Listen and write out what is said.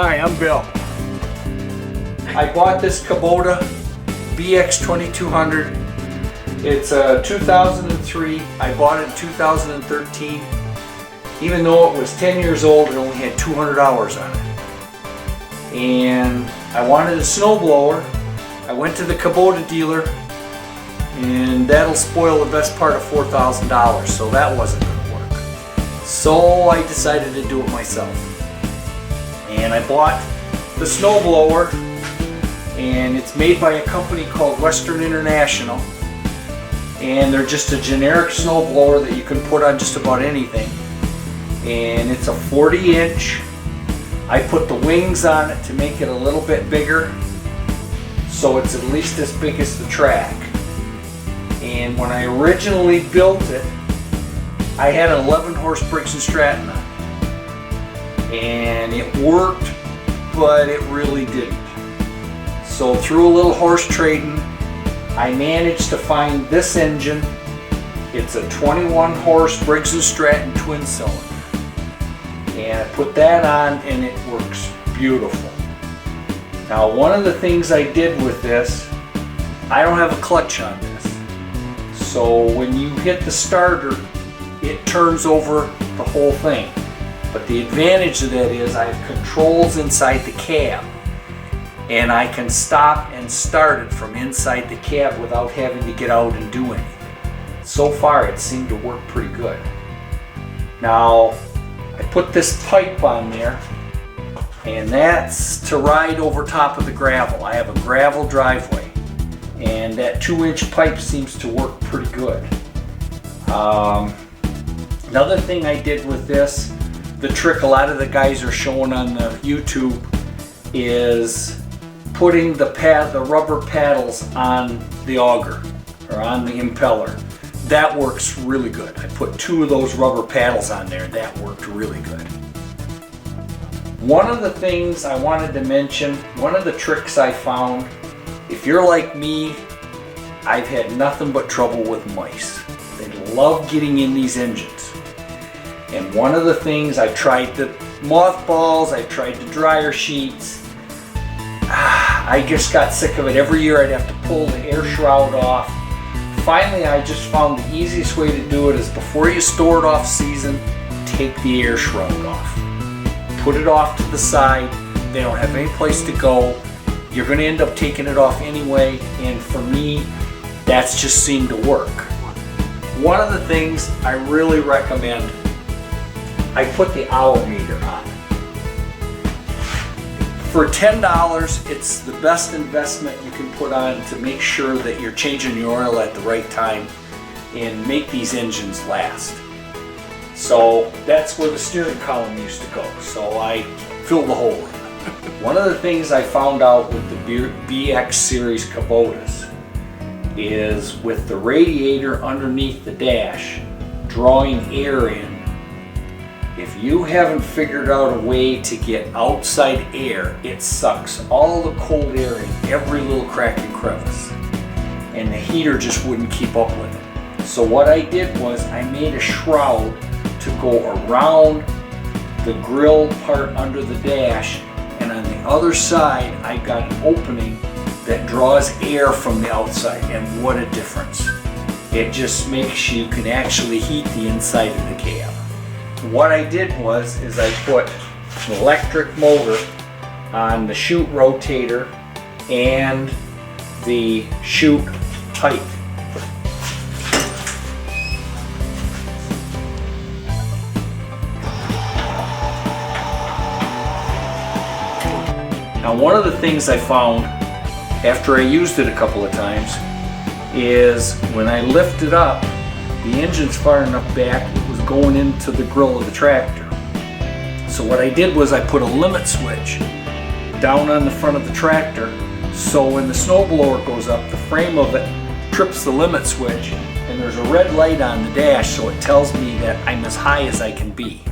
Hi, I'm Bill. I bought this Kubota BX2200. It's a 2003. I bought it in 2013. Even though it was 10 years old, it only had 200 hours on it. And I wanted a snowblower. I went to the Kubota dealer, and that'll spoil the best part of $4,000, so that wasn't going to work. So I decided to do it myself. And I bought the snowblower, and it's made by a company called Western International, and they're just a generic snowblower that you can put on just about anything. And it's a 40-inch. I put the wings on it to make it a little bit bigger, so it's at least as big as the track. And when I originally built it, I had an 11 horse Briggs & Stratton on it. And it worked, but it really didn't. So through a little horse trading, I managed to find this engine. It's a 21 horse Briggs & Stratton twin cylinder. And I put that on and it works beautiful. Now, one of the things I did with this, I don't have a clutch on this. So when you hit the starter, it turns over the whole thing. But the advantage of that is I have controls inside the cab, and I can stop and start it from inside the cab without having to get out and do anything. So far it seemed to work pretty good. Now I put this pipe on there, and that's to ride over top of the gravel. I have a gravel driveway, and that 2-inch pipe seems to work pretty good. Another thing I did with this, the trick a lot of the guys are showing on the YouTube, is putting the rubber paddles on the auger or on the impeller. That works really good. I put 2 of those rubber paddles on there. That worked really good. One of the things I wanted to mention, one of the tricks I found, if you're like me, I've had nothing but trouble with mice. They love getting in these engines. And one of the things, I've tried the mothballs, I've tried the dryer sheets. I just got sick of it. Every year I'd have to pull the air shroud off. Finally, I just found the easiest way to do it is before you store it off season, take the air shroud off. Put it off to the side. They don't have any place to go. You're going to end up taking it off anyway, and for me, that's just seemed to work. One of the things I really recommend, I put the hour meter on. For $10, it's the best investment you can put on to make sure that you're changing your oil at the right time and make these engines last. So that's where the steering column used to go. So I filled the hole in it. One of the things I found out with the BX series Kubotas is with the radiator underneath the dash drawing air in. If you haven't figured out a way to get outside air, it sucks all the cold air in every little crack and crevice. And the heater just wouldn't keep up with it. So what I did was I made a shroud to go around the grill part under the dash, and on the other side I got an opening that draws air from the outside, and what a difference. It just makes you can actually heat the inside of the cab. What I did was I put an electric motor on the chute rotator and the chute height. Now, one of the things I found after I used it a couple of times is when I lift it up, the engine's far enough back, it was going into the grill of the tractor. So what I did was I put a limit switch down on the front of the tractor, so when the snowblower goes up, the frame of it trips the limit switch, and there's a red light on the dash, so it tells me that I'm as high as I can be.